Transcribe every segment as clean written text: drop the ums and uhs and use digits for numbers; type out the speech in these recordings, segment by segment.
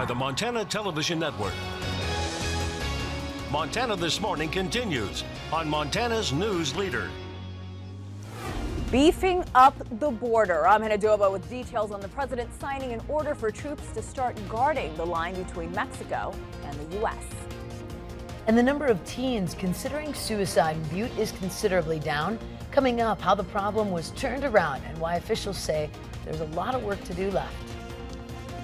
by the Montana Television Network. Montana This Morning continues on Montana's News Leader. Beefing up the border. I'm Hannah Doba with details on the president signing an order for troops to start guarding the line between Mexico and the U.S. And the number of teens considering suicide in Butte is considerably down. Coming up, how the problem was turned around and why officials say there's a lot of work to do left.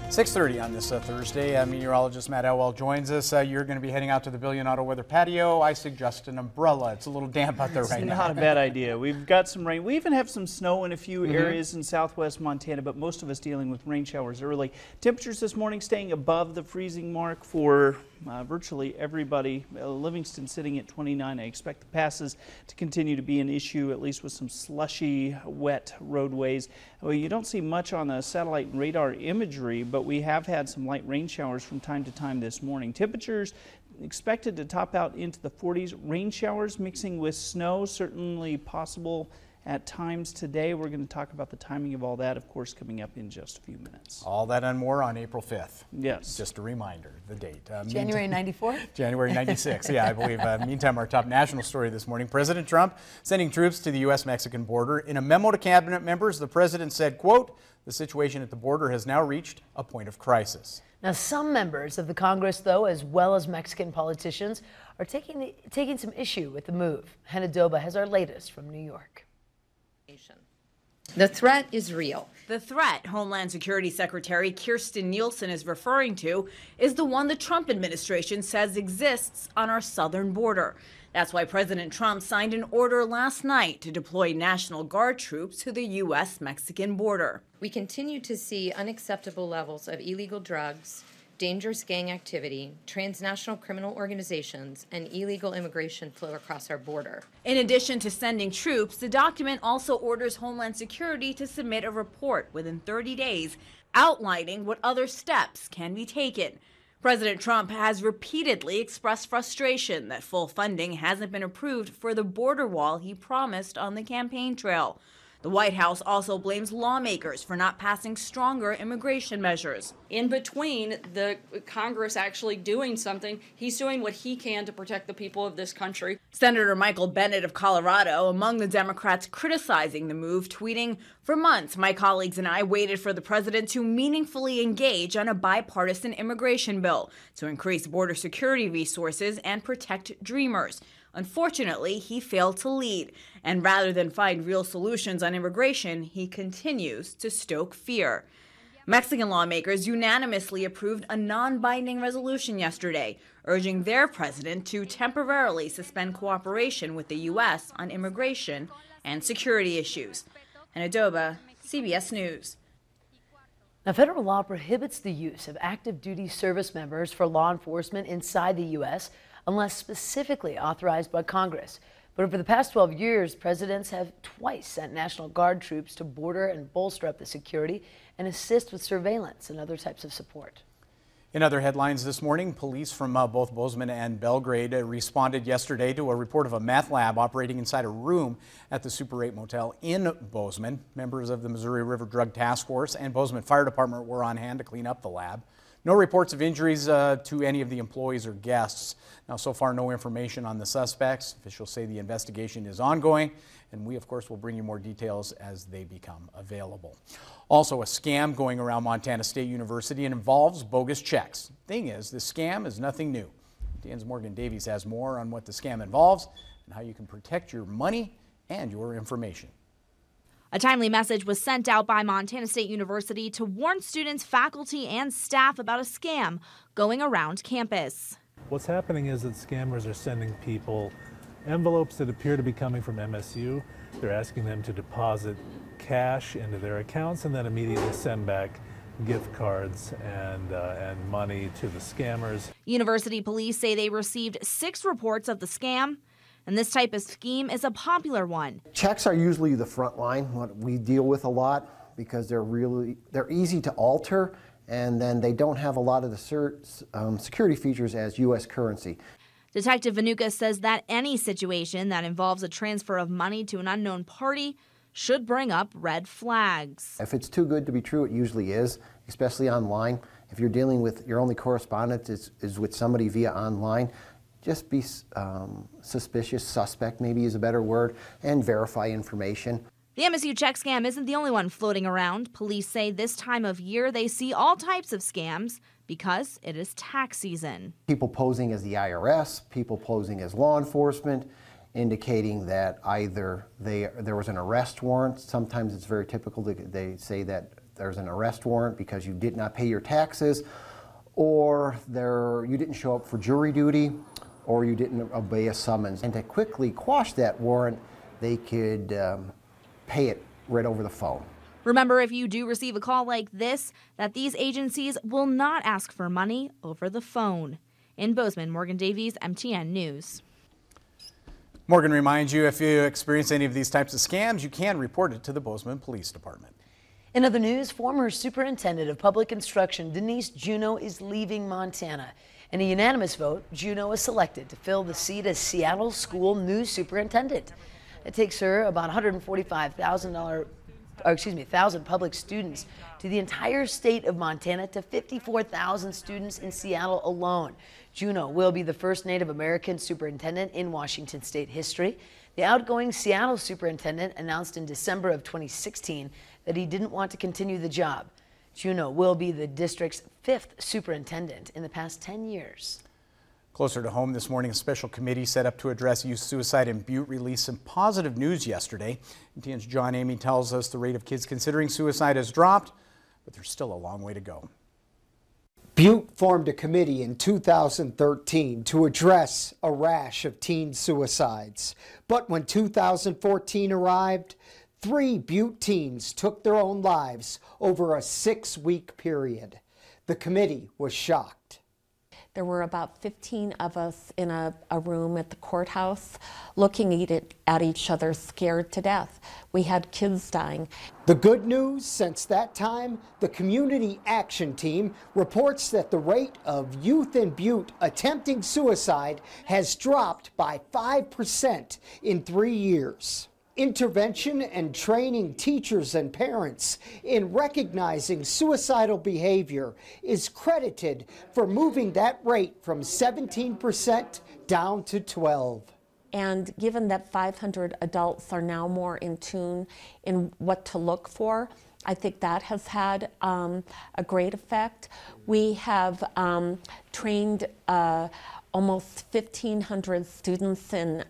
6:30 on this Thursday. Meteorologist Matt Elwell joins us. You're going to be heading out to the Billion Auto Weather patio. I suggest an umbrella. It's a little damp out there right now. It's not a bad idea. We've got some rain. We even have some snow in a few areas in southwest Montana, but most of us dealing with rain showers early. Temperatures this morning staying above the freezing mark for virtually everybody. Livingston sitting at 29. I expect the passes to continue to be an issue, at least with some slushy, wet roadways. Well, you don't see much on the satellite and radar imagery, but we have had some light rain showers from time to time this morning. Temperatures expected to top out into the 40s. Rain showers mixing with snow, certainly possible at times today. We're going to talk about the timing of all that, of course, coming up in just a few minutes. All that and more on April 5th. Yes. Just a reminder, the date. January 94? January 96, yeah, I believe. Meantime, our top national story this morning, President Trump sending troops to the U.S.-Mexican border. In a memo to cabinet members, the president said, quote, "The situation at the border has now reached a point of crisis." Now, some members of the Congress, though, as well as Mexican politicians, are taking some issue with the move. Hannah Doba has our latest from New York. The threat is real. The threat Homeland Security Secretary Kirstjen Nielsen is referring to is the one the Trump administration says exists on our southern border. That's why President Trump signed an order last night to deploy National Guard troops to the U.S.-Mexican border. We continue to see unacceptable levels of illegal drugs, dangerous gang activity, transnational criminal organizations, and illegal immigration flow across our border. In addition to sending troops, the document also orders Homeland Security to submit a report within 30 days outlining what other steps can be taken. President Trump has repeatedly expressed frustration that full funding hasn't been approved for the border wall he promised on the campaign trail. The White House also blames lawmakers for not passing stronger immigration measures. In between the Congress actually doing something, he's doing what he can to protect the people of this country. Senator Michael Bennet of Colorado, among the Democrats criticizing the move, tweeting, "For months, my colleagues and I waited for the president to meaningfully engage on a bipartisan immigration bill to increase border security resources and protect dreamers. Unfortunately, he failed to lead, and rather than find real solutions on immigration, he continues to stoke fear." Mexican lawmakers unanimously approved a non-binding resolution yesterday, urging their president to temporarily suspend cooperation with the U.S. on immigration and security issues. Hannah Doba, CBS News. Now, federal law prohibits the use of active duty service members for law enforcement inside the U.S. unless specifically authorized by Congress. But over the past 12 years, presidents have twice sent National Guard troops to border and bolster up the security and assist with surveillance and other types of support. In other headlines this morning, police from both Bozeman and Belgrade responded yesterday to a report of a meth lab operating inside a room at the Super 8 Motel in Bozeman. Members of the Missouri River Drug Task Force and Bozeman Fire Department were on hand to clean up the lab. No reports of injuries to any of the employees or guests. Now, so far, no information on the suspects. Officials say the investigation is ongoing, and we, of course, will bring you more details as they become available. Also, a scam going around Montana State University and involves bogus checks. Thing is, the scam is nothing new. Dan's Morgan Davies has more on what the scam involves and how you can protect your money and your information. A timely message was sent out by Montana State University to warn students, faculty, and staff about a scam going around campus. What's happening is that scammers are sending people envelopes that appear to be coming from MSU. They're asking them to deposit cash into their accounts and then immediately send back gift cards and money to the scammers. University police say they received 6 reports of the scam. And this type of scheme is a popular one. Checks are usually the front line, what we deal with a lot, because they're easy to alter, and then they don't have a lot of the security features as U.S. currency. Detective Vanuka says that any situation that involves a transfer of money to an unknown party should bring up red flags. If it's too good to be true, it usually is, especially online. If you're dealing with your only correspondence is with somebody via online, just be suspicious, suspect maybe is a better word, and verify information. The MSU check scam isn't the only one floating around. Police say this time of year they see all types of scams because it is tax season. People posing as the IRS, people posing as law enforcement, indicating that either there was an arrest warrant. Sometimes it's very typical they say that there's an arrest warrant because you did not pay your taxes, or you didn't show up for jury duty, or you didn't obey a summons. And to quickly quash that warrant, they could pay it right over the phone. Remember, if you do receive a call like this, that these agencies will not ask for money over the phone. In Bozeman, Morgan Davies, MTN News. Morgan reminds you, if you experience any of these types of scams, you can report it to the Bozeman Police Department. In other news, former Superintendent of Public Instruction Denise Juneau is leaving Montana. In a unanimous vote, Juneau is selected to fill the seat as Seattle School new superintendent. It takes her about 145,000 public students to the entire state of Montana to 54,000 students in Seattle alone. Juneau will be the first Native American superintendent in Washington state history. The outgoing Seattle superintendent announced in December of 2016 that he didn't want to continue the job. Juneau will be the district's 5th superintendent in the past 10 years. Closer to home this morning, a special committee set up to address youth suicide in Butte released some positive news yesterday. MTN's John Amy tells us the rate of kids considering suicide has dropped, but there's still a long way to go. Butte formed a committee in 2013 to address a rash of teen suicides. But when 2014 arrived, 3 Butte teens took their own lives over a 6-week period. The committee was shocked. There were about 15 of us in a room at the courthouse looking at each other, scared to death. We had kids dying. The good news, since that time, the Community Action Team reports that the rate of youth in Butte attempting suicide has dropped by 5% in 3 years. Intervention and training teachers and parents in recognizing suicidal behavior is credited for moving that rate from 17% down to 12%. And given that 500 adults are now more in tune in what to look for, I think that has had a great effect. We have trained almost 1,500 students in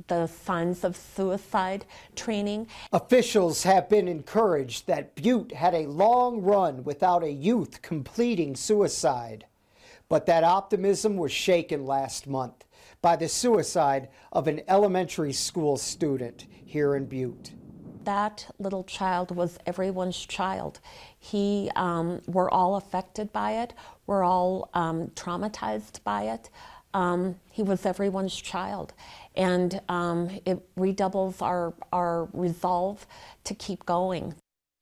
the signs of suicide training. Officials have been encouraged that Butte had a long run without a youth completing suicide. But that optimism was shaken last month by the suicide of an elementary school student here in Butte. That little child was everyone's child. We're all affected by it. We're all traumatized by it. He was everyone's child, and it redoubles our resolve to keep going.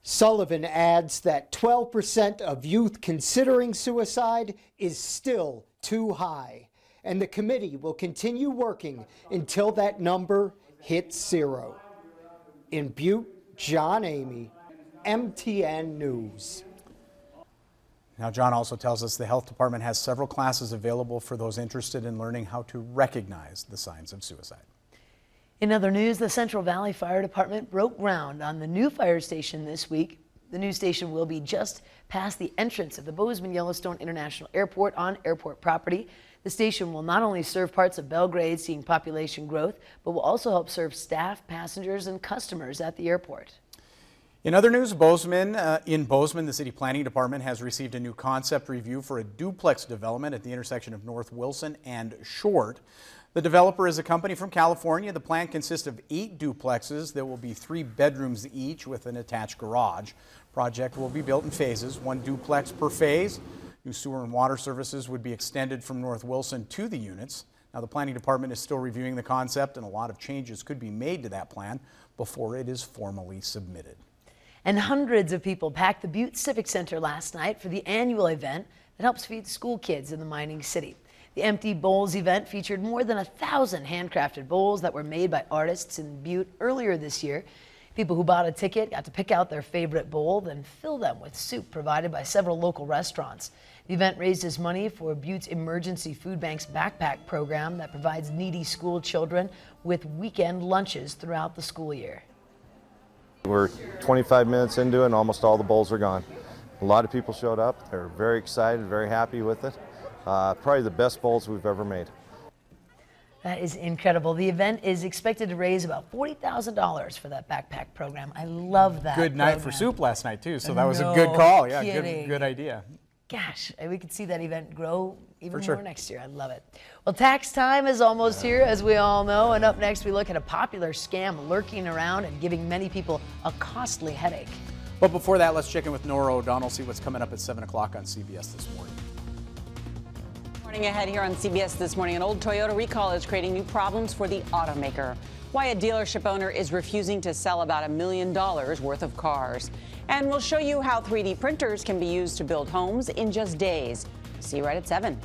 Sullivan adds that 12% of youth considering suicide is still too high, and the committee will continue working until that number hits 0. In Butte, John Amy, MTN News. Now, John also tells us the health department has several classes available for those interested in learning how to recognize the signs of suicide. In other news, the Central Valley Fire Department broke ground on the new fire station this week. The new station will be just past the entrance of the Bozeman-Yellowstone International Airport on airport property. The station will not only serve parts of Belgrade seeing population growth, but will also help serve staff, passengers, and customers at the airport. In other news, Bozeman, the City Planning Department has received a new concept review for a duplex development at the intersection of North Wilson and Short. The developer is a company from California. The plan consists of 8 duplexes. There will be 3 bedrooms each with an attached garage. Project will be built in phases, 1 duplex per phase. New sewer and water services would be extended from North Wilson to the units. Now, the Planning Department is still reviewing the concept, and a lot of changes could be made to that plan before it is formally submitted. And hundreds of people packed the Butte Civic Center last night for the annual event that helps feed school kids in the mining city. The Empty Bowls event featured more than 1,000 handcrafted bowls that were made by artists in Butte earlier this year. People who bought a ticket got to pick out their favorite bowl, then fill them with soup provided by several local restaurants. The event raises money for Butte's Emergency Food Bank's backpack program that provides needy school children with weekend lunches throughout the school year. We're 25 minutes into it and almost all the bowls are gone. A lot of people showed up. They're very excited, very happy with it. Probably the best bowls we've ever made. That is incredible. The event is expected to raise about $40,000 for that backpack program. I love that. Good night for soup last night, too, so that was a good call. Yeah, good idea. Gosh, we could see that event grow even For sure. more next year. I love it. Well, tax time is almost here, as we all know. And up next, we look at a popular scam lurking around and giving many people a costly headache. But before that, let's check in with Nora O'Donnell, see what's coming up at 7 o'clock on CBS This Morning. Morning ahead here on CBS This Morning. An old Toyota recall is creating new problems for the automaker. Why a dealership owner is refusing to sell about $1 million worth of cars. And we'll show you how 3D printers can be used to build homes in just days. See you right at 7.